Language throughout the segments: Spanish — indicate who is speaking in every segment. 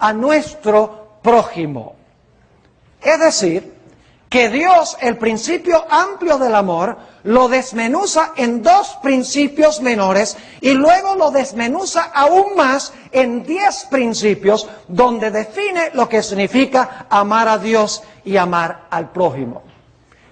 Speaker 1: a nuestro prójimo. Es decir, que Dios, el principio amplio del amor, lo desmenuza en dos principios menores y luego lo desmenuza aún más en 10 principios donde define lo que significa amar a Dios y amar al prójimo.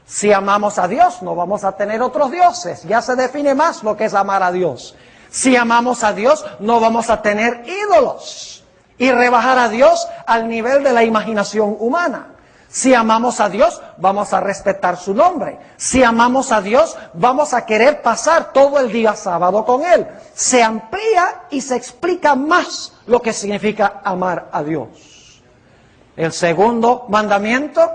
Speaker 1: Si amamos a Dios, no vamos a tener otros dioses. Ya se define más lo que es amar a Dios. Si amamos a Dios, no vamos a tener ídolos y rebajar a Dios al nivel de la imaginación humana. Si amamos a Dios, vamos a respetar su nombre. Si amamos a Dios, vamos a querer pasar todo el día sábado con Él. Se amplía y se explica más lo que significa amar a Dios. El segundo mandamiento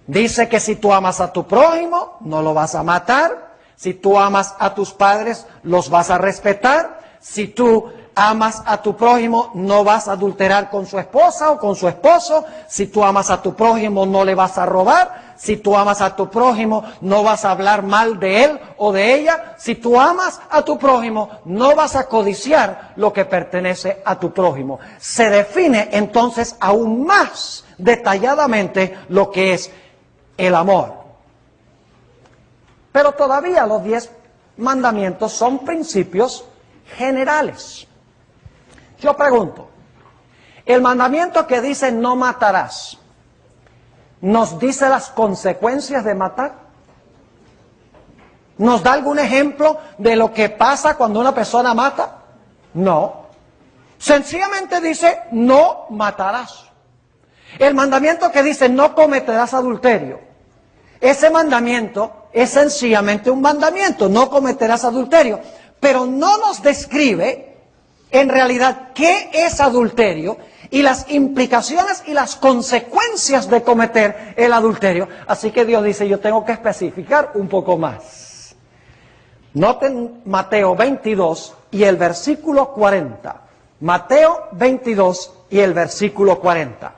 Speaker 1: dice que si tú amas a tu prójimo, no lo vas a matar. Si tú amas a tus padres, los vas a respetar. Si tú amas a tu prójimo, no vas a adulterar con su esposa o con su esposo. Si tú amas a tu prójimo, no le vas a robar. Si tú amas a tu prójimo, no vas a hablar mal de él o de ella. Si tú amas a tu prójimo, no vas a codiciar lo que pertenece a tu prójimo. Se define entonces aún más detalladamente lo que es el amor. Pero todavía los 10 mandamientos son principios generales. Yo pregunto, el mandamiento que dice no matarás, ¿nos dice las consecuencias de matar? ¿Nos da algún ejemplo de lo que pasa cuando una persona mata? No. Sencillamente dice no matarás. El mandamiento que dice no cometerás adulterio, ese mandamiento es sencillamente un mandamiento, no cometerás adulterio, pero no nos describe en realidad qué es adulterio y las implicaciones y las consecuencias de cometer el adulterio. Así que Dios dice, yo tengo que especificar un poco más. Noten Mateo 22 y el versículo 40. Mateo 22 y el versículo 40.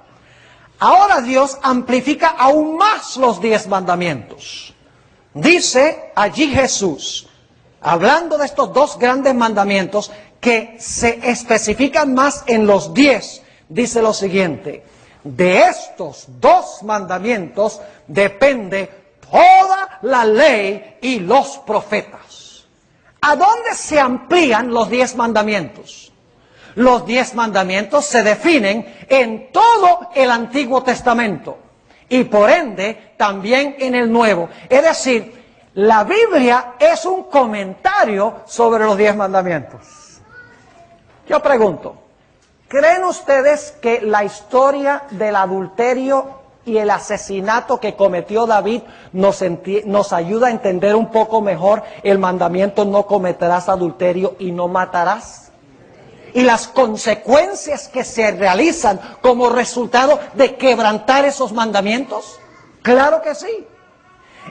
Speaker 1: Ahora Dios amplifica aún más los 10 mandamientos. Dice allí Jesús, hablando de estos 2 grandes mandamientos que se especifican más en los 10, dice lo siguiente: de estos 2 mandamientos depende toda la ley y los profetas. ¿A dónde se amplían los 10 mandamientos? Los 10 mandamientos se definen en todo el Antiguo Testamento y por ende también en el Nuevo. Es decir, la Biblia es un comentario sobre los 10 mandamientos. Yo pregunto, ¿creen ustedes que la historia del adulterio y el asesinato que cometió David nos ayuda a entender un poco mejor el mandamiento no cometerás adulterio y no matarás? Y las consecuencias que se realizan como resultado de quebrantar esos mandamientos. Claro que sí.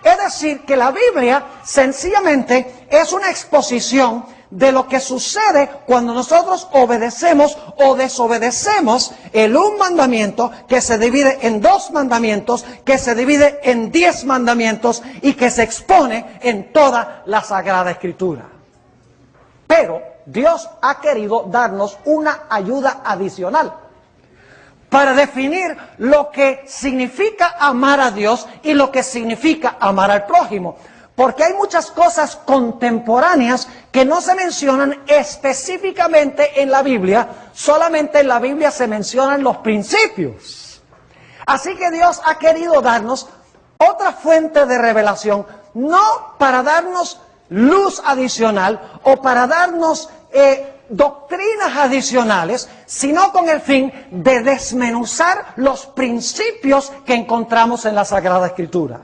Speaker 1: Es decir, que la Biblia sencillamente es una exposición de lo que sucede cuando nosotros obedecemos o desobedecemos el un mandamiento que se divide en 2 mandamientos, que se divide en 10 mandamientos y que se expone en toda la Sagrada Escritura. Pero Dios ha querido darnos una ayuda adicional para definir lo que significa amar a Dios y lo que significa amar al prójimo. Porque hay muchas cosas contemporáneas que no se mencionan específicamente en la Biblia, solamente en la Biblia se mencionan los principios. Así que Dios ha querido darnos otra fuente de revelación, no para darnos luz adicional o para darnos doctrinas adicionales, sino con el fin de desmenuzar los principios que encontramos en la Sagrada Escritura.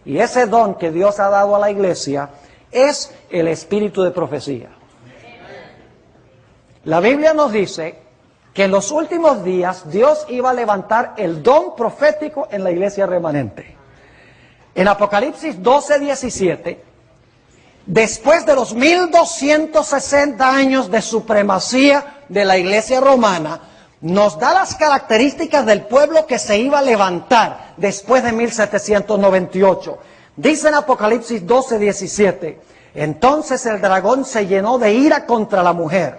Speaker 1: Y ese don que Dios ha dado a la iglesia es el espíritu de profecía. La Biblia nos dice que en los últimos días Dios iba a levantar el don profético en la iglesia remanente. En Apocalipsis 12:17, después de los 1260 años de supremacía de la iglesia romana, nos da las características del pueblo que se iba a levantar después de 1798. Dice en Apocalipsis 12:17, entonces el dragón se llenó de ira contra la mujer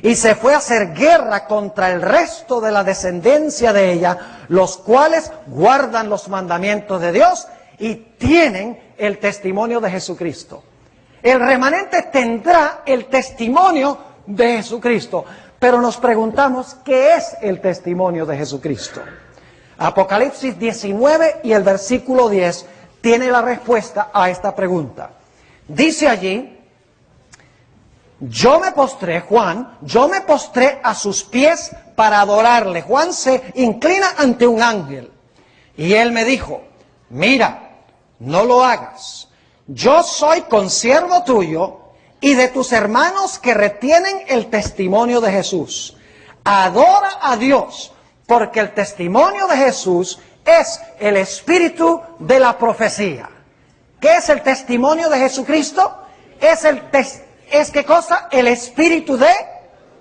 Speaker 1: y se fue a hacer guerra contra el resto de la descendencia de ella, los cuales guardan los mandamientos de Dios y tienen el testimonio de Jesucristo. El remanente tendrá el testimonio de Jesucristo, pero nos preguntamos, ¿qué es el testimonio de Jesucristo? Apocalipsis 19 y el versículo 10 tiene la respuesta a esta pregunta. Dice allí: yo me postré a sus pies para adorarle. Juan se inclina ante un ángel y él me dijo: mira, no lo hagas. Yo soy consiervo tuyo y de tus hermanos que retienen el testimonio de Jesús. Adora a Dios, porque el testimonio de Jesús es el espíritu de la profecía. ¿Qué es el testimonio de Jesucristo? ¿Qué cosa? El espíritu de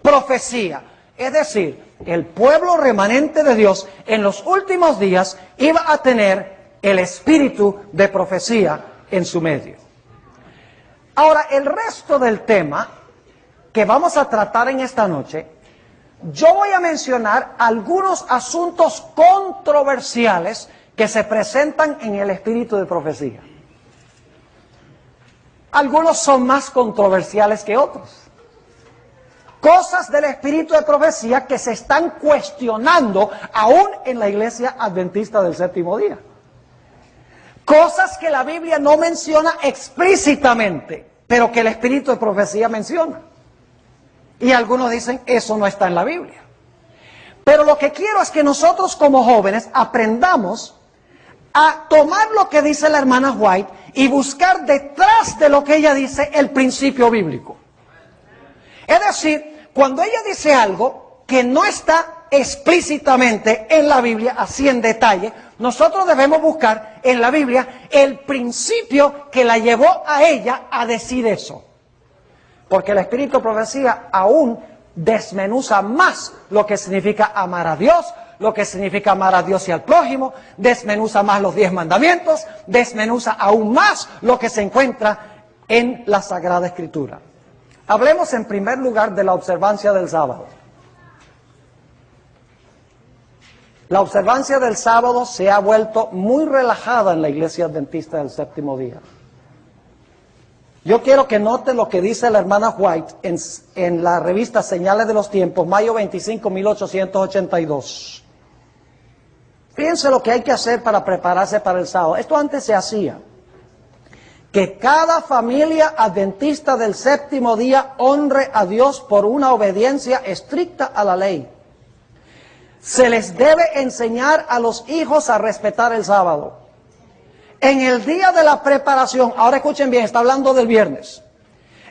Speaker 1: profecía. Es decir, el pueblo remanente de Dios en los últimos días iba a tener el espíritu de profecía en su medio. Ahora, el resto del tema que vamos a tratar en esta noche, yo voy a mencionar algunos asuntos controversiales que se presentan en el espíritu de profecía. Algunos son más controversiales que otros. Cosas del espíritu de profecía que se están cuestionando aún en la iglesia adventista del séptimo día. Cosas que la Biblia no menciona explícitamente, pero que el espíritu de profecía menciona. Y algunos dicen, eso no está en la Biblia. Pero lo que quiero es que nosotros como jóvenes aprendamos a tomar lo que dice la hermana White y buscar detrás de lo que ella dice el principio bíblico. Es decir, cuando ella dice algo que no está explícitamente en la Biblia, así en detalle, nosotros debemos buscar en la Biblia el principio que la llevó a ella a decir eso. Porque el espíritu de profecía aún desmenuza más lo que significa amar a Dios, lo que significa amar a Dios y al prójimo, desmenuza más los 10 mandamientos, desmenuza aún más lo que se encuentra en la Sagrada Escritura. Hablemos en primer lugar de la observancia del sábado. La observancia del sábado se ha vuelto muy relajada en la iglesia adventista del séptimo día. Yo quiero que noten lo que dice la hermana White en la revista Señales de los Tiempos, mayo 25, 1882. Fíjense lo que hay que hacer para prepararse para el sábado. Esto antes se hacía. Que cada familia adventista del séptimo día honre a Dios por una obediencia estricta a la ley. Se les debe enseñar a los hijos a respetar el sábado. En el día de la preparación, ahora escuchen bien, está hablando del viernes.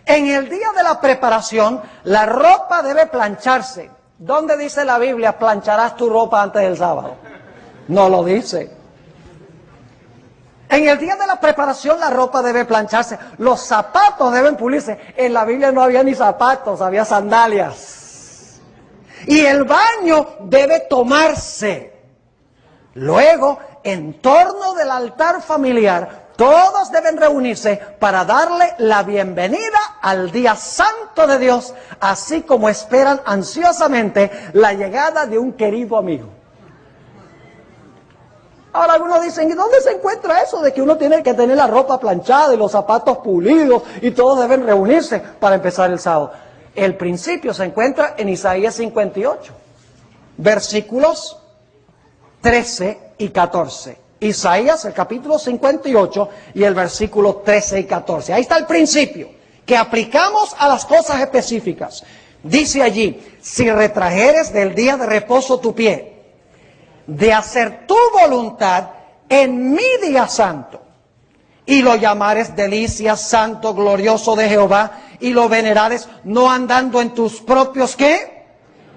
Speaker 1: En el día de la preparación, la ropa debe plancharse. ¿Dónde dice la Biblia, plancharás tu ropa antes del sábado? No lo dice. En el día de la preparación, la ropa debe plancharse. Los zapatos deben pulirse. En la Biblia no había ni zapatos, había sandalias. Y el baño debe tomarse. Luego, en torno del altar familiar, todos deben reunirse para darle la bienvenida al día santo de Dios, así como esperan ansiosamente la llegada de un querido amigo. Ahora algunos dicen, ¿y dónde se encuentra eso de que uno tiene que tener la ropa planchada y los zapatos pulidos y todos deben reunirse para empezar el sábado? El principio se encuentra en Isaías 58, versículos 13 y 14. Isaías, el capítulo 58 y el versículo 13 y 14. Ahí está el principio que aplicamos a las cosas específicas. Dice allí, si retrajeres del día de reposo tu pie, de hacer tu voluntad en mi día santo, y lo llamares delicia, santo, glorioso de Jehová, y lo venerares no andando en tus propios, ¿qué?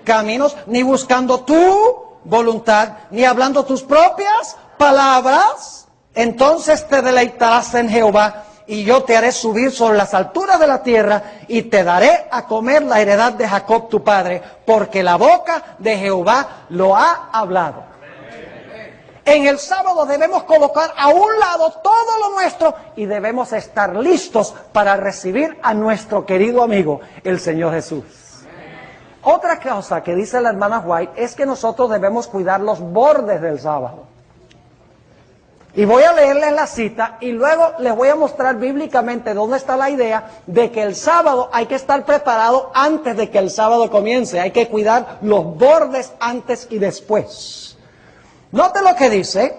Speaker 1: Caminos, ni buscando tu voluntad, ni hablando tus propias palabras, entonces te deleitarás en Jehová, y yo te haré subir sobre las alturas de la tierra, y te daré a comer la heredad de Jacob tu padre, porque la boca de Jehová lo ha hablado. En el sábado debemos colocar a un lado todo lo nuestro y debemos estar listos para recibir a nuestro querido amigo, el Señor Jesús. Otra cosa que dice la hermana White es que nosotros debemos cuidar los bordes del sábado. Y voy a leerles la cita y luego les voy a mostrar bíblicamente dónde está la idea de que el sábado hay que estar preparado antes de que el sábado comience. Hay que cuidar los bordes antes y después. Note lo que dice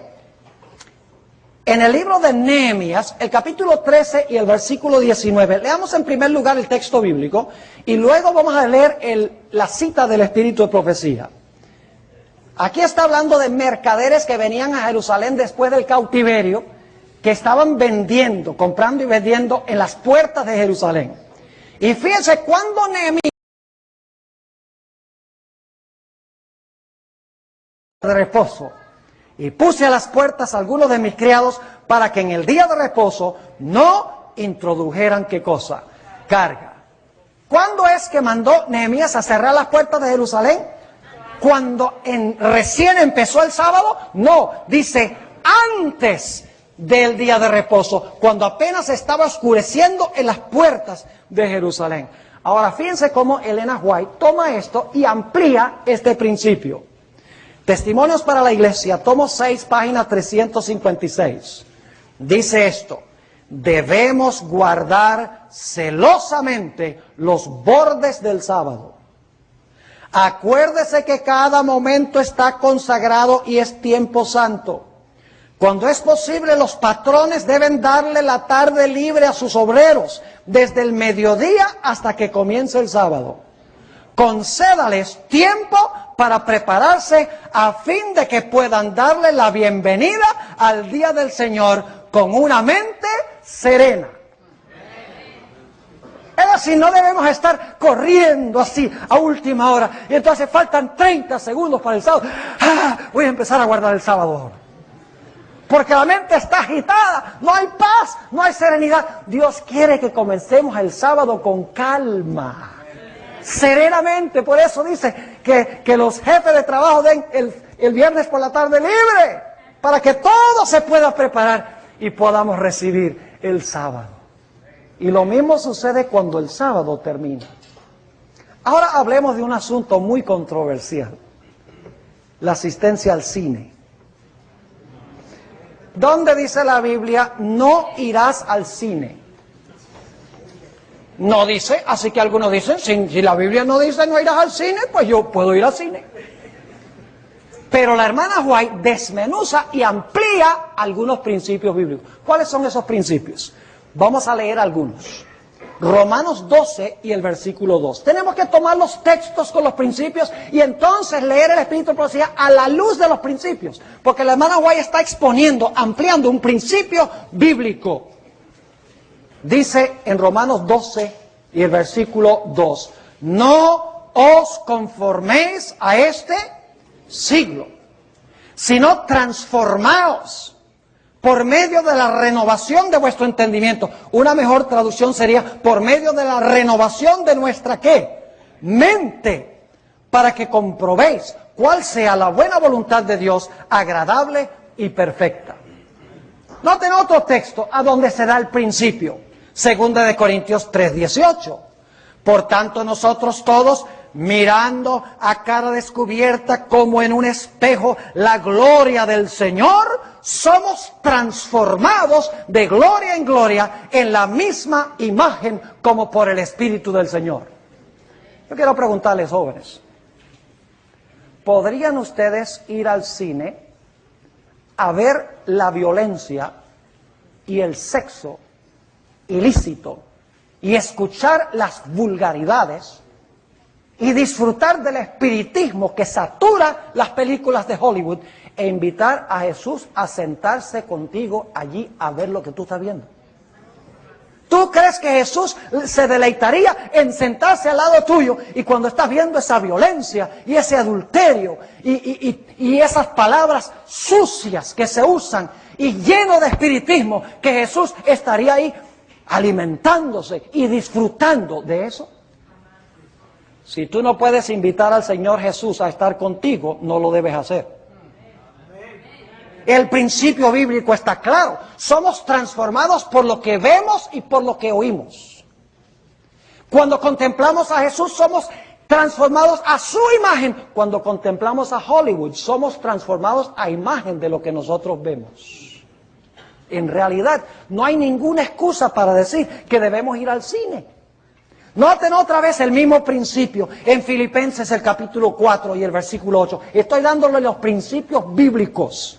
Speaker 1: en el libro de Nehemías, el capítulo 13 y el versículo 19. Leamos en primer lugar el texto bíblico y luego vamos a leer la cita del espíritu de profecía. Aquí está hablando de mercaderes que venían a Jerusalén después del cautiverio, que estaban vendiendo, comprando y vendiendo en las puertas de Jerusalén. Y fíjense, cuando Nehemías de reposo, y puse a las puertas a algunos de mis criados para que en el día de reposo no introdujeran, ¿qué cosa? Carga. ¿Cuándo es que mandó Nehemías a cerrar las puertas de Jerusalén? Cuando recién empezó el sábado, no, dice antes del día de reposo, cuando apenas estaba oscureciendo en las puertas de Jerusalén. Ahora fíjense cómo Elena White toma esto y amplía este principio. Testimonios para la Iglesia, tomo 6, página 356. Dice esto: debemos guardar celosamente los bordes del sábado. Acuérdese que cada momento está consagrado y es tiempo santo. Cuando es posible, los patrones deben darle la tarde libre a sus obreros, desde el mediodía hasta que comience el sábado. Concédales tiempo para prepararse a fin de que puedan darle la bienvenida al día del Señor con una mente serena. Es decir, no debemos estar corriendo así a última hora. Y entonces faltan 30 segundos para el sábado. Voy a empezar a guardar el sábado ahora. Porque la mente está agitada, no hay paz, no hay serenidad. Dios quiere que comencemos el sábado con calma, serenamente. Por eso dice que los jefes de trabajo den el viernes por la tarde libre, para que todo se pueda preparar y podamos recibir el sábado. Y lo mismo sucede cuando el sábado termina. Ahora hablemos de un asunto muy controversial: la asistencia al cine. ¿Dónde dice la Biblia no irás al cine? No dice, así que algunos dicen, si la Biblia no dice no irás al cine, pues yo puedo ir al cine. Pero la hermana White desmenuza y amplía algunos principios bíblicos. ¿Cuáles son esos principios? Vamos a leer algunos. Romanos 12 y el versículo 2. Tenemos que tomar los textos con los principios y entonces leer el Espíritu de Profecía a la luz de los principios. Porque la hermana White está exponiendo, ampliando un principio bíblico. Dice en Romanos 12 y el versículo 2. No os conforméis a este siglo, sino transformaos por medio de la renovación de vuestro entendimiento. Una mejor traducción sería por medio de la renovación de nuestra ¿qué? Mente, para que comprobéis cuál sea la buena voluntad de Dios, agradable y perfecta. Noten otro texto a donde se da el principio. Segunda de Corintios 3:18. Por tanto nosotros todos, mirando a cara descubierta como en un espejo la gloria del Señor, somos transformados de gloria en gloria en la misma imagen como por el Espíritu del Señor. Yo quiero preguntarles, jóvenes, ¿podrían ustedes ir al cine a ver la violencia y el sexo ilícito y escuchar las vulgaridades y disfrutar del espiritismo que satura las películas de Hollywood e invitar a Jesús a sentarse contigo allí a ver lo que tú estás viendo? ¿Tú crees que Jesús se deleitaría en sentarse al lado tuyo y cuando estás viendo esa violencia y ese adulterio y esas palabras sucias que se usan y lleno de espiritismo, que Jesús estaría ahí alimentándose y disfrutando de eso? Si tú no puedes invitar al Señor Jesús a estar contigo, no lo debes hacer. El principio bíblico está claro. Somos transformados por lo que vemos y por lo que oímos. Cuando contemplamos a Jesús, somos transformados a su imagen. Cuando contemplamos a Hollywood, somos transformados a imagen de lo que nosotros vemos. En realidad, no hay ninguna excusa para decir que debemos ir al cine. Noten otra vez el mismo principio en Filipenses el capítulo 4 y el versículo 8. Estoy dándole los principios bíblicos.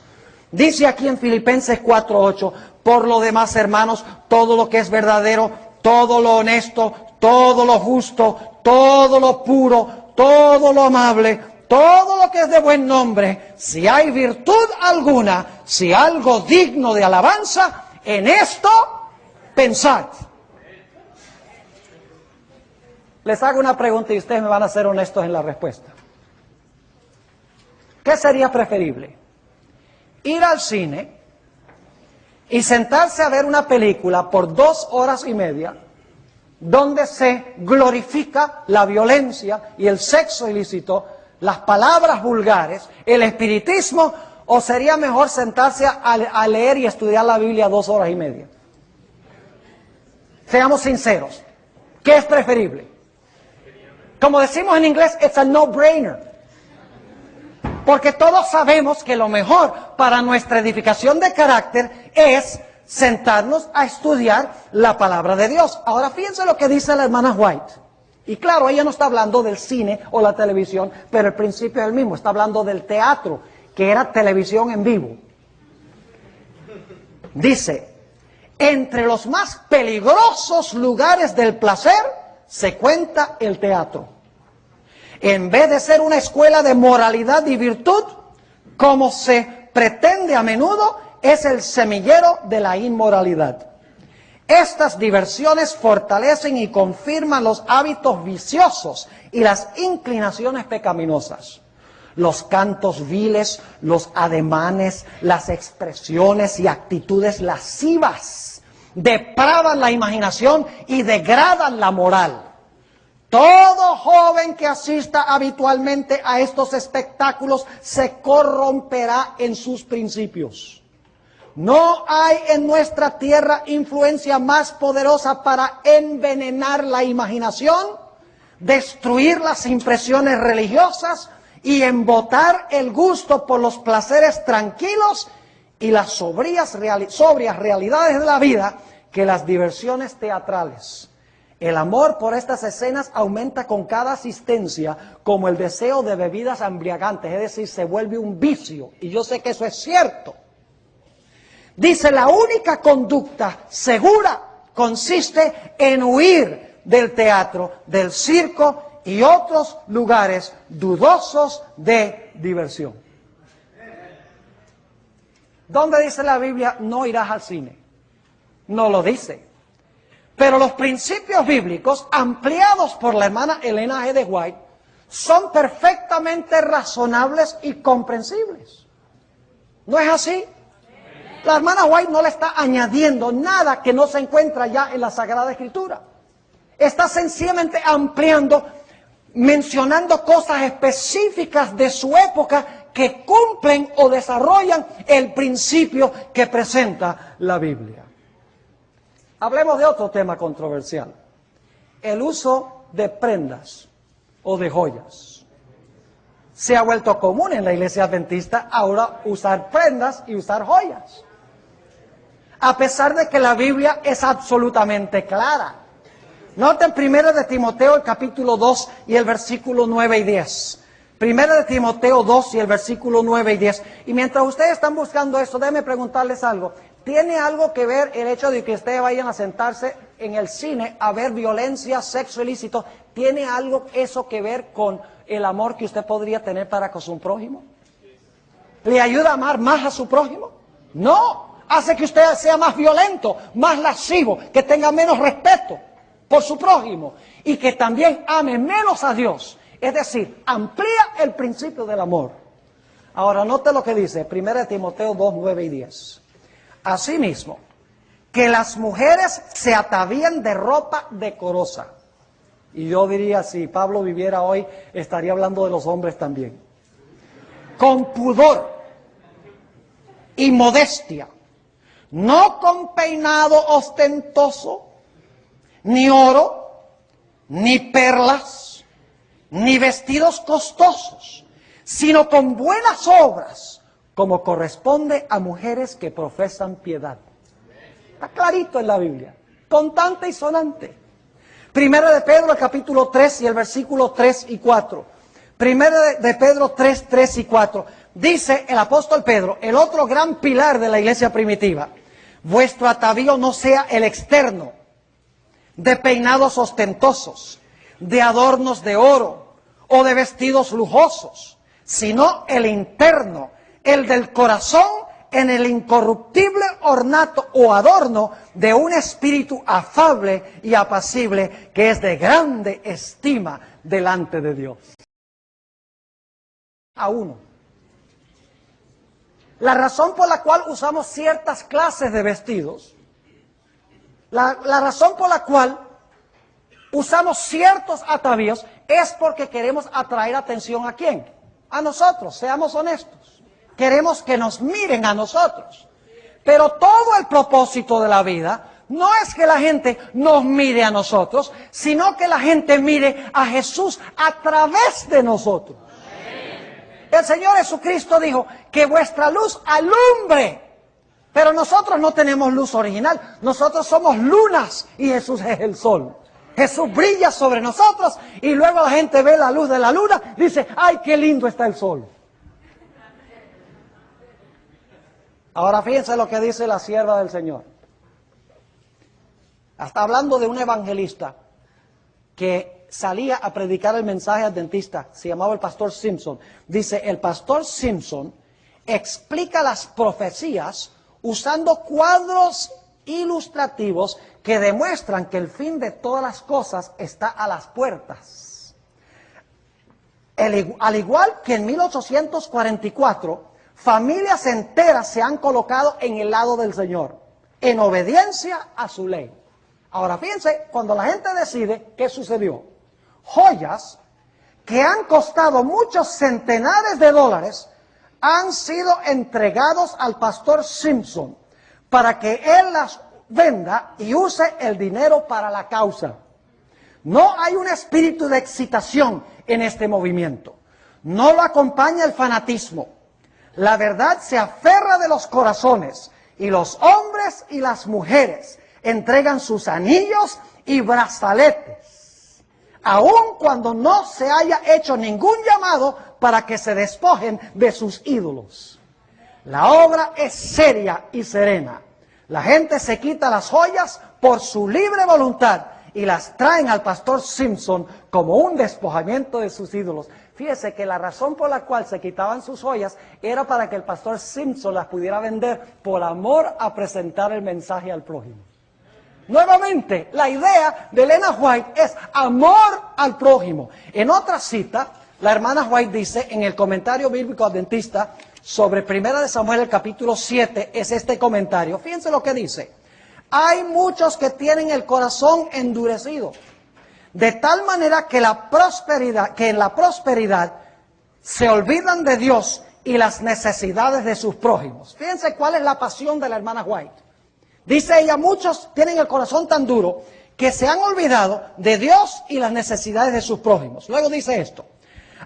Speaker 1: Dice aquí en Filipenses 4:8, por lo demás, hermanos, todo lo que es verdadero, todo lo honesto, todo lo justo, todo lo puro, todo lo amable, todo lo que es de buen nombre, si hay virtud alguna, si algo digno de alabanza, en esto pensad. Les hago una pregunta y ustedes me van a ser honestos en la respuesta. ¿Qué sería preferible? Ir al cine y sentarse a ver una película por 2 horas y media donde se glorifica la violencia y el sexo ilícito, las palabras vulgares, el espiritismo, o sería mejor sentarse a leer y estudiar la Biblia 2 horas y media? Seamos sinceros, ¿qué es preferible? Como decimos en inglés, it's a no-brainer. Porque todos sabemos que lo mejor para nuestra edificación de carácter es sentarnos a estudiar la palabra de Dios. Ahora fíjense lo que dice la hermana White. Y claro, ella no está hablando del cine o la televisión, pero el principio es el mismo. Está hablando del teatro, que era televisión en vivo. Dice, entre los más peligrosos lugares del placer se cuenta el teatro. En vez de ser una escuela de moralidad y virtud, como se pretende a menudo, es el semillero de la inmoralidad. Estas diversiones fortalecen y confirman los hábitos viciosos y las inclinaciones pecaminosas. Los cantos viles, los ademanes, las expresiones y actitudes lascivas depravan la imaginación y degradan la moral. Todo joven que asista habitualmente a estos espectáculos se corromperá en sus principios. No hay en nuestra tierra influencia más poderosa para envenenar la imaginación, destruir las impresiones religiosas y embotar el gusto por los placeres tranquilos y las sobrias realidades de la vida que las diversiones teatrales. El amor por estas escenas aumenta con cada asistencia, como el deseo de bebidas embriagantes, es decir, se vuelve un vicio, y yo sé que eso es cierto. Dice, la única conducta segura consiste en huir del teatro, del circo y otros lugares dudosos de diversión. ¿Dónde dice la Biblia no irás al cine? No lo dice. Pero los principios bíblicos, ampliados por la hermana Elena G. de White, son perfectamente razonables y comprensibles. ¿No es así? La hermana White no le está añadiendo nada que no se encuentra ya en la Sagrada Escritura. Está sencillamente ampliando, mencionando cosas específicas de su época que cumplen o desarrollan el principio que presenta la Biblia. Hablemos de otro tema controversial, el uso de prendas o de joyas. Se ha vuelto común en la iglesia adventista ahora usar prendas y usar joyas, a pesar de que la Biblia es absolutamente clara. Noten 1 de Timoteo el capítulo 2 y el versículo 9 y 10. 1 de Timoteo 2 y el versículo 9 y 10. Y mientras ustedes están buscando esto, déjenme preguntarles algo. ¿Tiene algo que ver el hecho de que ustedes vayan a sentarse en el cine a ver violencia, sexo ilícito? ¿Tiene algo eso que ver con el amor que usted podría tener para con su prójimo? ¿Le ayuda a amar más a su prójimo? No, hace que usted sea más violento, más lascivo, que tenga menos respeto por su prójimo y que también ame menos a Dios. Es decir, amplía el principio del amor. Ahora, note lo que dice 1 de Timoteo 2, 9 y 10. Asimismo, que las mujeres se atavían de ropa decorosa. Y yo diría, si Pablo viviera hoy, estaría hablando de los hombres también. Con pudor y modestia, no con peinado ostentoso, ni oro, ni perlas, ni vestidos costosos, sino con buenas obras, como corresponde a mujeres que profesan piedad. Está clarito en la Biblia, contante y sonante. Primera de Pedro, el capítulo 3 y el versículo 3 y 4. Primera de Pedro 3, 3 y 4. Dice el apóstol Pedro, el otro gran pilar de la iglesia primitiva: vuestro atavío no sea el externo, de peinados ostentosos, de adornos de oro o de vestidos lujosos, sino el interno, el del corazón, en el incorruptible ornato o adorno de un espíritu afable y apacible, que es de grande estima delante de Dios. A uno. La razón por la cual usamos ciertas clases de vestidos, la razón por la cual usamos ciertos atavíos, es porque queremos atraer atención ¿a quién? A nosotros, seamos honestos. Queremos que nos miren a nosotros. Pero todo el propósito de la vida no es que la gente nos mire a nosotros, sino que la gente mire a Jesús a través de nosotros. El Señor Jesucristo dijo que vuestra luz alumbre. Pero nosotros no tenemos luz original. Nosotros somos lunas y Jesús es el sol. Jesús brilla sobre nosotros y luego la gente ve la luz de la luna, dice, ¡ay, qué lindo está el sol! Ahora fíjense lo que dice la sierva del Señor. Está hablando de un evangelista que salía a predicar el mensaje adventista, se llamaba el pastor Simpson. Dice, el pastor Simpson explica las profecías usando cuadros ilustrativos que demuestran que el fin de todas las cosas está a las puertas. Al igual que en 1844, familias enteras se han colocado en el lado del Señor, en obediencia a su ley. Ahora fíjense, cuando la gente decide, ¿qué sucedió? Joyas que han costado muchos centenares de dólares han sido entregados al pastor Simpson para que él las venda y use el dinero para la causa. No hay un espíritu de excitación en este movimiento. No lo acompaña el fanatismo. La verdad se aferra de los corazones y los hombres y las mujeres entregan sus anillos y brazaletes, aun cuando no se haya hecho ningún llamado para que se despojen de sus ídolos. La obra es seria y serena. La gente se quita las joyas por su libre voluntad y las traen al pastor Simpson como un despojamiento de sus ídolos. Fíjese que la razón por la cual se quitaban sus joyas era para que el pastor Simpson las pudiera vender por amor a presentar el mensaje al prójimo. Nuevamente, la idea de Elena White es amor al prójimo. En otra cita, la hermana White dice en el comentario bíblico adventista sobre 1 Samuel el capítulo 7, es este comentario. Fíjense lo que dice. Hay muchos que tienen el corazón endurecido, de tal manera que en la prosperidad se olvidan de Dios y las necesidades de sus prójimos. Fíjense cuál es la pasión de la hermana White. Dice ella, muchos tienen el corazón tan duro que se han olvidado de Dios y las necesidades de sus prójimos. Luego dice esto,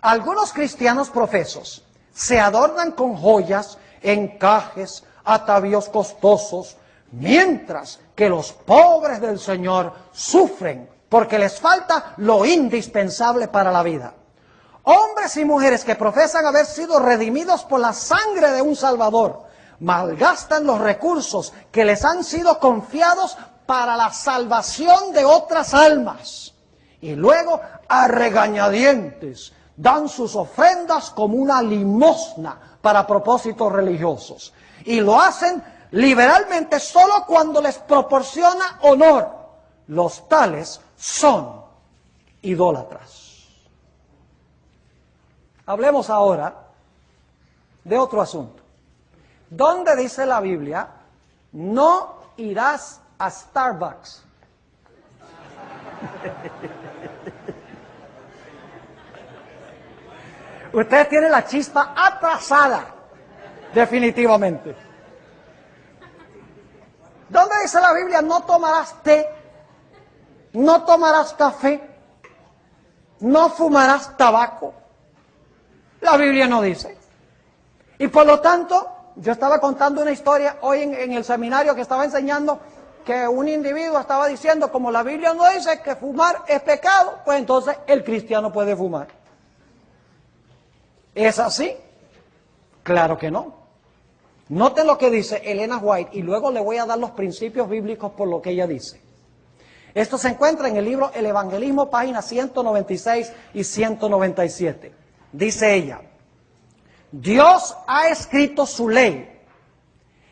Speaker 1: algunos cristianos profesos se adornan con joyas, encajes, atavíos costosos, mientras que los pobres del Señor sufren porque les falta lo indispensable para la vida. Hombres y mujeres que profesan haber sido redimidos por la sangre de un Salvador, malgastan los recursos que les han sido confiados para la salvación de otras almas. Y luego, a regañadientes, dan sus ofrendas como una limosna para propósitos religiosos. Y lo hacen liberalmente solo cuando les proporciona honor. Los tales son idólatras. Hablemos ahora de otro asunto. ¿Dónde dice la Biblia, no irás a Starbucks? Ustedes tienen la chispa atrasada, definitivamente. ¿Dónde dice la Biblia, no tomarás té, no tomarás café, no fumarás tabaco. La Biblia no dice. Y por lo tanto, yo estaba contando una historia hoy en el seminario que estaba enseñando, que un individuo estaba diciendo, como la Biblia no dice que fumar es pecado, pues entonces el cristiano puede fumar. ¿Es así? Claro que no. Noten lo que dice Elena White y luego le voy a dar los principios bíblicos por lo que ella dice. Esto se encuentra en el libro El Evangelismo, páginas 196 y 197. Dice ella: Dios ha escrito su ley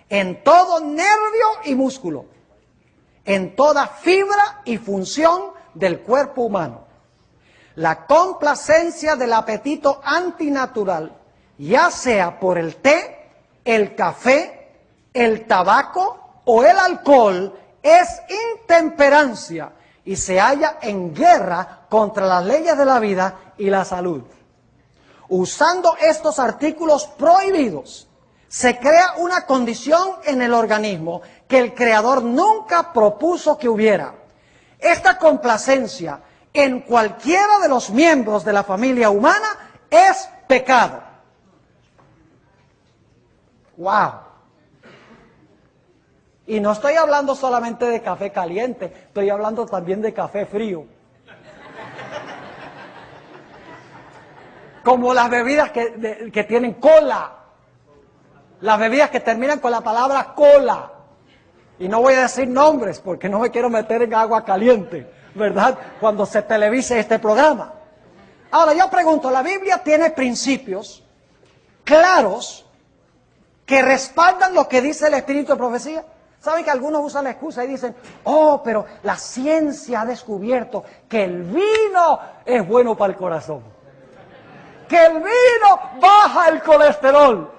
Speaker 1: en todo nervio y músculo, en toda fibra y función del cuerpo humano. La complacencia del apetito antinatural, ya sea por el té, el café, el tabaco o el alcohol, es intemperancia y se halla en guerra contra las leyes de la vida y la salud. Usando estos artículos prohibidos, se crea una condición en el organismo que el Creador nunca propuso que hubiera. Esta complacencia en cualquiera de los miembros de la familia humana es pecado. ¡Wow! Y no estoy hablando solamente de café caliente, estoy hablando también de café frío. Como las bebidas que tienen cola. Las bebidas que terminan con la palabra cola. Y no voy a decir nombres porque no me quiero meter en agua caliente, ¿verdad? Cuando se televise este programa. Ahora yo pregunto, ¿la Biblia tiene principios claros que respaldan lo que dice el Espíritu de profecía? ¿Saben que algunos usan la excusa y dicen, oh, pero la ciencia ha descubierto que el vino es bueno para el corazón? Que el vino baja el colesterol.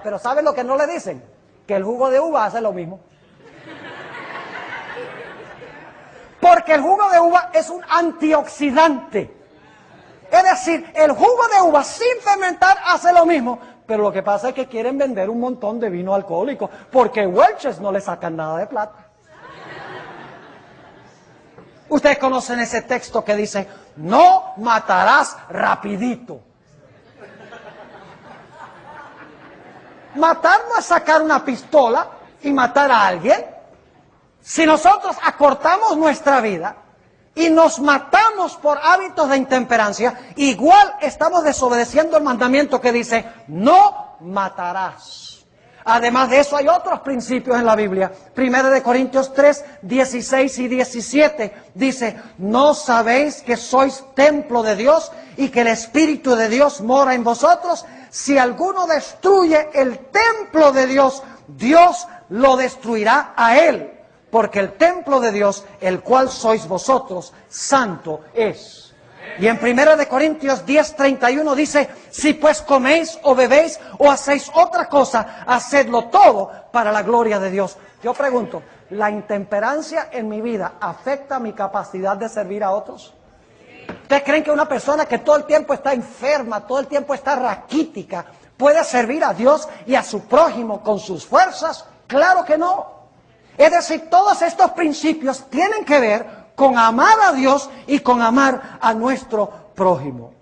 Speaker 1: Pero ¿saben lo que no le dicen? Que el jugo de uva hace lo mismo. Porque el jugo de uva es un antioxidante. Es decir, el jugo de uva sin fermentar hace lo mismo. Pero lo que pasa es que quieren vender un montón de vino alcohólico, porque Welch's no le sacan nada de plata. Ustedes conocen ese texto que dice, no matarás rapidito. Matar no es sacar una pistola y matar a alguien. Si nosotros acortamos nuestra vida y nos matamos por hábitos de intemperancia, igual estamos desobedeciendo el mandamiento que dice, no matarás. Además de eso hay otros principios en la Biblia. 1 Corintios 3, 16 y 17 dice, ¿no sabéis que sois templo de Dios y que el Espíritu de Dios mora en vosotros? Si alguno destruye el templo de Dios, Dios lo destruirá a él. Porque el templo de Dios, el cual sois vosotros, santo es. Y en 1 Corintios 10, 31 dice, si pues coméis o bebéis o hacéis otra cosa, hacedlo todo para la gloria de Dios. Yo pregunto, ¿la intemperancia en mi vida afecta mi capacidad de servir a otros? ¿Ustedes creen que una persona que todo el tiempo está enferma, todo el tiempo está raquítica, puede servir a Dios y a su prójimo con sus fuerzas? Claro que no. Es decir, todos estos principios tienen que ver con amar a Dios y con amar a nuestro prójimo.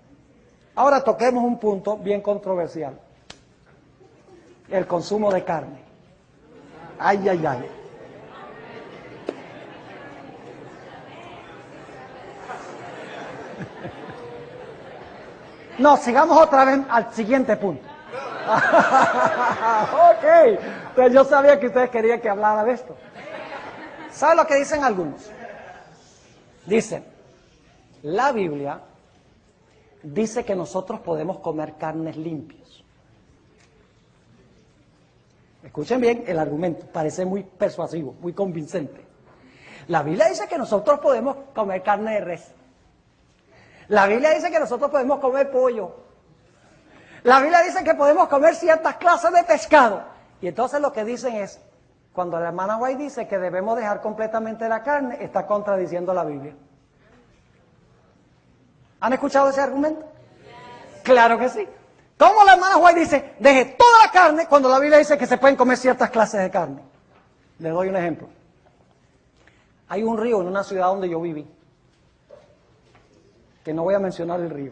Speaker 1: Ahora toquemos un punto bien controversial. El consumo de carne. Ay, ay, ay. No, sigamos otra vez al siguiente punto. Ok, pues yo sabía que ustedes querían que hablara de esto. ¿Saben lo que dicen algunos? Dicen, la Biblia dice que nosotros podemos comer carnes limpias. Escuchen bien el argumento, parece muy persuasivo, muy convincente. La Biblia dice que nosotros podemos comer carne de res. La Biblia dice que nosotros podemos comer pollo. La Biblia dice que podemos comer ciertas clases de pescado. Y entonces lo que dicen es, cuando la hermana White dice que debemos dejar completamente la carne, está contradiciendo la Biblia. ¿Han escuchado ese argumento? Claro que sí. ¿Cómo la hermana White dice, deje toda la carne, cuando la Biblia dice que se pueden comer ciertas clases de carne? Les doy un ejemplo. Hay un río en una ciudad donde yo viví. que no voy a mencionar el río.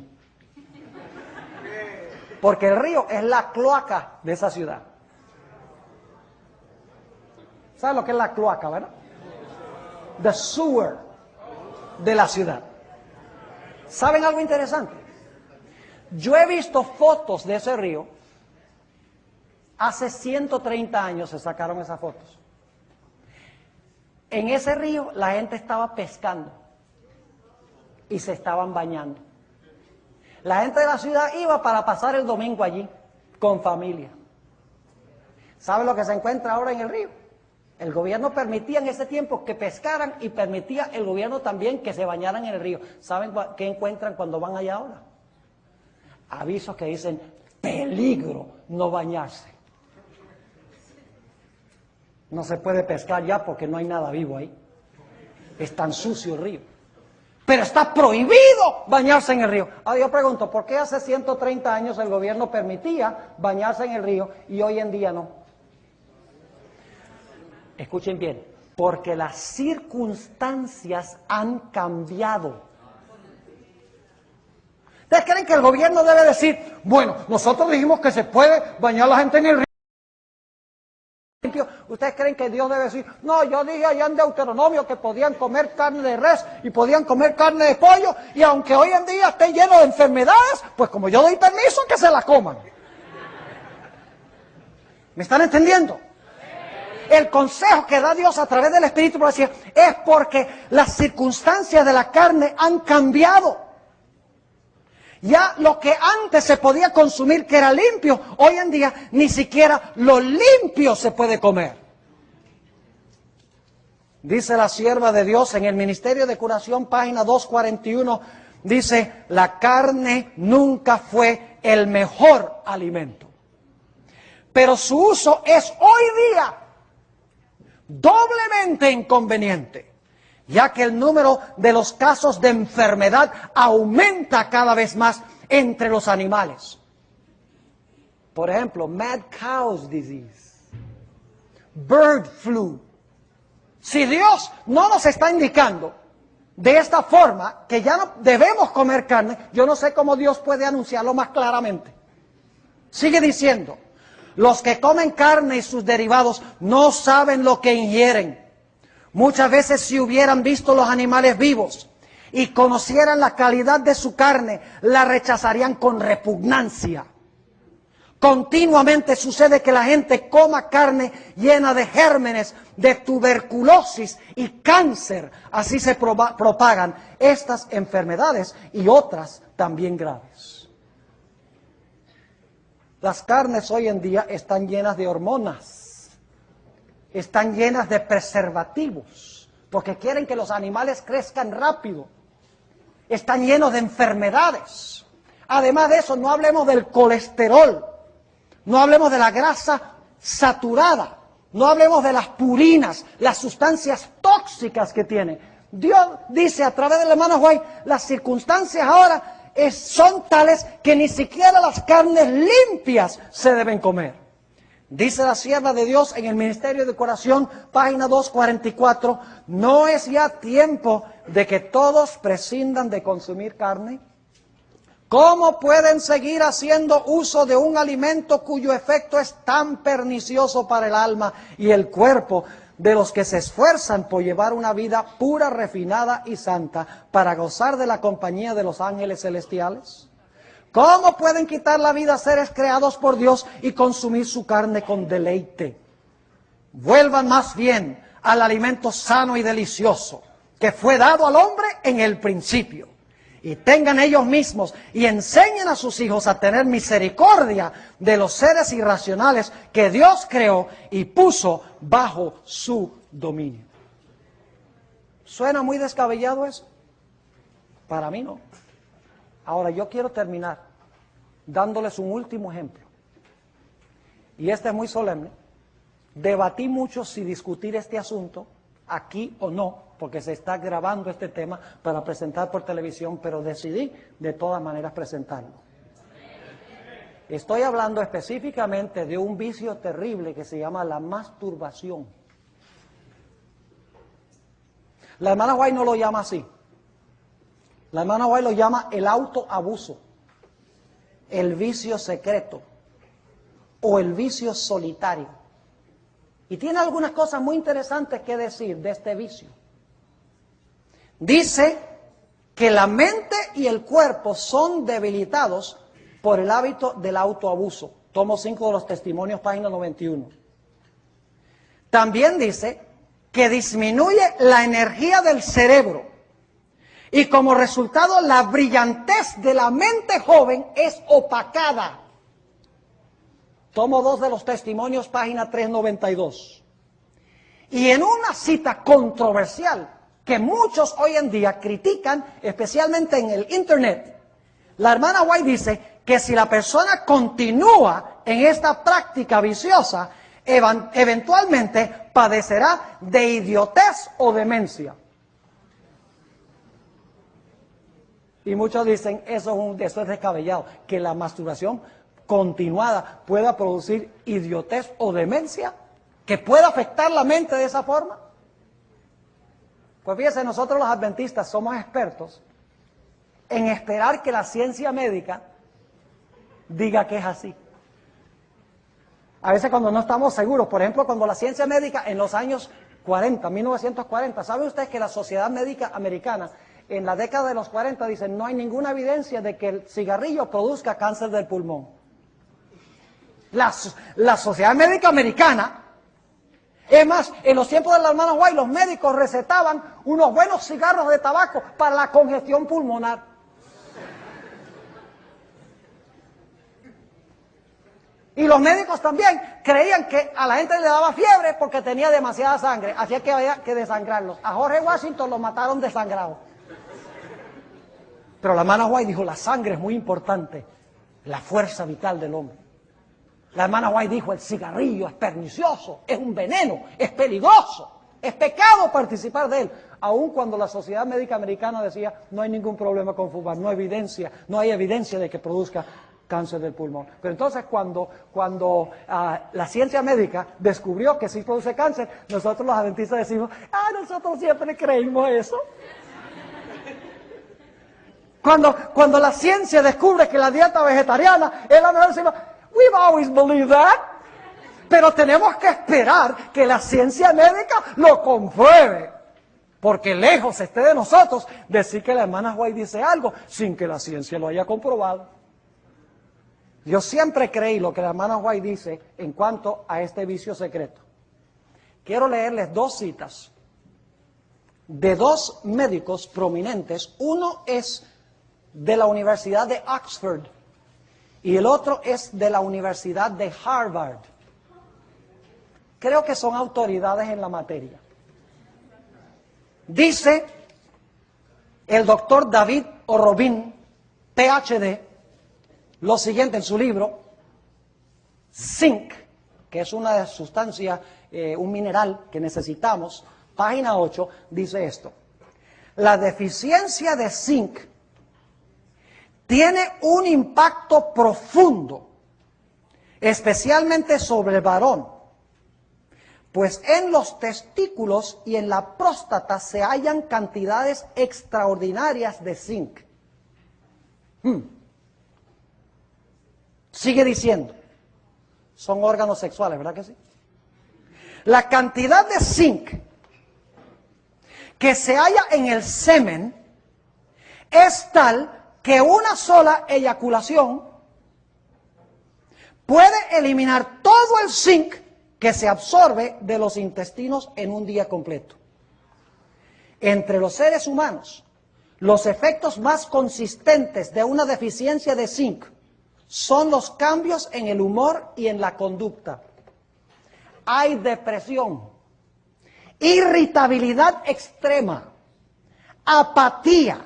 Speaker 1: Porque el río es la cloaca de esa ciudad. ¿Saben lo que es la cloaca, verdad? The sewer de la ciudad. ¿Saben algo interesante? Yo he visto fotos de ese río. Hace 130 años se sacaron esas fotos. En ese río la gente estaba pescando y se estaban bañando. La gente de la ciudad iba para pasar el domingo allí, con familia. ¿Saben lo que se encuentra ahora en el río? El gobierno permitía en ese tiempo que pescaran y permitía el gobierno también que se bañaran en el río. ¿Saben qué encuentran cuando van allá ahora? Avisos que dicen, peligro no bañarse. No se puede pescar ya porque no hay nada vivo ahí. Es tan sucio el río. Pero está prohibido bañarse en el río. Ahora yo pregunto, ¿por qué hace 130 años el gobierno permitía bañarse en el río y hoy en día no? Escuchen bien, porque las circunstancias han cambiado. ¿Ustedes creen que el gobierno debe decir, bueno, nosotros dijimos que se puede bañar la gente en el río? ¿Ustedes creen que Dios debe decir, no, yo dije allá en Deuteronomio que podían comer carne de res y podían comer carne de pollo y aunque hoy en día esté lleno de enfermedades, pues como yo doy permiso que se la coman? ¿Me están entendiendo? El consejo que da Dios a través del Espíritu es porque las circunstancias de la carne han cambiado. Ya lo que antes se podía consumir, que era limpio, hoy en día ni siquiera lo limpio se puede comer. Dice la sierva de Dios en el Ministerio de Curación, página 241, dice, la carne nunca fue el mejor alimento. Pero su uso es hoy día doblemente inconveniente, ya que el número de los casos de enfermedad aumenta cada vez más entre los animales. Por ejemplo, mad cow's disease, bird flu. Si Dios no nos está indicando de esta forma que ya no debemos comer carne, yo no sé cómo Dios puede anunciarlo más claramente. Sigue diciendo, los que comen carne y sus derivados no saben lo que ingieren. Muchas veces si hubieran visto los animales vivos y conocieran la calidad de su carne, la rechazarían con repugnancia. Continuamente sucede que la gente coma carne llena de gérmenes, de tuberculosis y cáncer. Así se propagan estas enfermedades y otras también graves. Las carnes hoy en día están llenas de hormonas, están llenas de preservativos, porque quieren que los animales crezcan rápido. Están llenos de enfermedades. Además de eso, no hablemos del colesterol, no hablemos de la grasa saturada, no hablemos de las purinas, las sustancias tóxicas que tiene. Dios dice a través del hermano White, las circunstancias ahora son tales que ni siquiera las carnes limpias se deben comer. Dice la sierva de Dios en el Ministerio de Curación, página 244, ¿no es ya tiempo de que todos prescindan de consumir carne? ¿Cómo pueden seguir haciendo uso de un alimento cuyo efecto es tan pernicioso para el alma y el cuerpo de los que se esfuerzan por llevar una vida pura, refinada y santa para gozar de la compañía de los ángeles celestiales? ¿Cómo pueden quitar la vida a seres creados por Dios y consumir su carne con deleite? Vuelvan más bien al alimento sano y delicioso que fue dado al hombre en el principio. Y tengan ellos mismos y enseñen a sus hijos a tener misericordia de los seres irracionales que Dios creó y puso bajo su dominio. ¿Suena muy descabellado eso? Para mí no. Ahora yo quiero terminar dándoles un último ejemplo. Y este es muy solemne. Debatí mucho si discutir este asunto aquí o no, porque se está grabando este tema para presentar por televisión, pero decidí de todas maneras presentarlo. Estoy hablando específicamente de un vicio terrible que se llama la masturbación. La hermana White no lo llama así. La hermana White lo llama el autoabuso, el vicio secreto o el vicio solitario. Y tiene algunas cosas muy interesantes que decir de este vicio. Dice que la mente y el cuerpo son debilitados por el hábito del autoabuso. Tomo 5 de los testimonios, página 91. También dice que disminuye la energía del cerebro y como resultado la brillantez de la mente joven es opacada. Tomo 2 de los testimonios, página 392. Y en una cita controversial que muchos hoy en día critican, especialmente en el internet, la hermana White dice que si la persona continúa en esta práctica viciosa, eventualmente padecerá de idiotez o demencia. Y muchos dicen, eso es descabellado, que la masturbación continuada pueda producir idiotez o demencia, que pueda afectar la mente de esa forma. Pues fíjense, nosotros los adventistas somos expertos en esperar que la ciencia médica diga que es así. A veces cuando no estamos seguros, por ejemplo, cuando la ciencia médica en los años 40, 1940, ¿sabe usted que la Sociedad Médica Americana en la década de los 40 dice no hay ninguna evidencia de que el cigarrillo produzca cáncer del pulmón? La Sociedad Médica Americana, es más, en los tiempos de la hermana White, los médicos recetaban unos buenos cigarros de tabaco para la congestión pulmonar. Y los médicos también creían que a la gente le daba fiebre porque tenía demasiada sangre, así que había que desangrarlos. A George Washington lo mataron desangrado. Pero la hermana White dijo, la sangre es muy importante, la fuerza vital del hombre. La hermana White dijo, el cigarrillo es pernicioso, es un veneno, es peligroso, es pecado participar de él. Aun cuando la Sociedad Médica Americana decía, no hay ningún problema con fumar, no hay evidencia de que produzca cáncer del pulmón. Pero entonces cuando la ciencia médica descubrió que sí produce cáncer, nosotros los adventistas decimos, nosotros siempre creímos eso. Cuando la ciencia descubre que la dieta vegetariana es la mejor, decimos, we've always believed that. Pero tenemos que esperar que la ciencia médica lo compruebe. Porque lejos esté de nosotros decir que la hermana White dice algo sin que la ciencia lo haya comprobado. Yo siempre creí lo que la hermana White dice en cuanto a este vicio secreto. Quiero leerles 2 citas de 2 médicos prominentes. Uno es de la Universidad de Oxford y el otro es de la Universidad de Harvard. Creo que son autoridades en la materia. Dice el doctor David O'Robin, PhD, lo siguiente en su libro, Zinc, que es una sustancia, un mineral que necesitamos, página 8, dice esto. La deficiencia de zinc tiene un impacto profundo, especialmente sobre el varón, pues en los testículos y en la próstata se hallan cantidades extraordinarias de zinc. Sigue diciendo, son órganos sexuales, ¿verdad que sí? La cantidad de zinc que se halla en el semen es tal que una sola eyaculación puede eliminar todo el zinc que se absorbe de los intestinos en un día completo. Entre los seres humanos, los efectos más consistentes de una deficiencia de zinc son los cambios en el humor y en la conducta. Hay depresión, irritabilidad extrema, apatía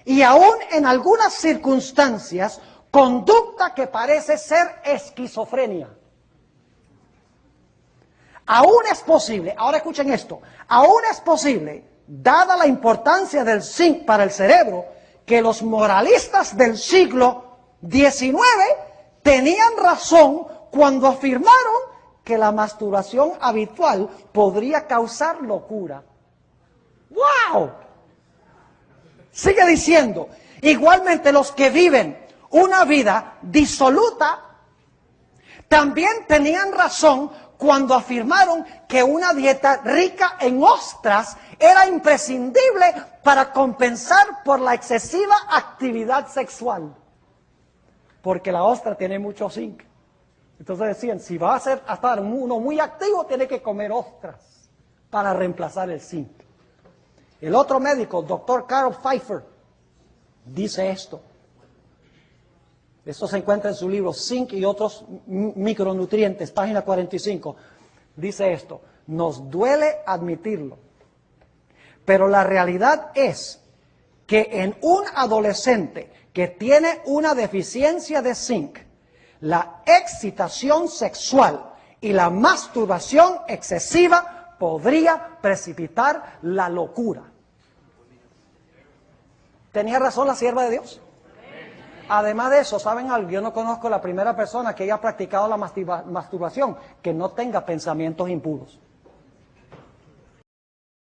Speaker 1: y aún en algunas circunstancias, conducta que parece ser esquizofrenia. Aún es posible, ahora escuchen esto, aún es posible, dada la importancia del zinc para el cerebro, que los moralistas del siglo XIX tenían razón cuando afirmaron que la masturbación habitual podría causar locura. ¡Wow! Sigue diciendo, igualmente los que viven una vida disoluta también tenían razón cuando afirmaron que una dieta rica en ostras era imprescindible para compensar por la excesiva actividad sexual. Porque la ostra tiene mucho zinc. Entonces decían, si va a estar uno muy activo, tiene que comer ostras para reemplazar el zinc. El otro médico, Dr. Carl Pfeiffer, dice esto. Esto se encuentra en su libro Zinc y otros micronutrientes, página 45. Dice esto, nos duele admitirlo, pero la realidad es que en un adolescente que tiene una deficiencia de zinc, la excitación sexual y la masturbación excesiva podría precipitar la locura. ¿Tenía razón la sierva de Dios? Además de eso, ¿saben algo? Yo no conozco la primera persona que haya practicado la masturbación que no tenga pensamientos impuros.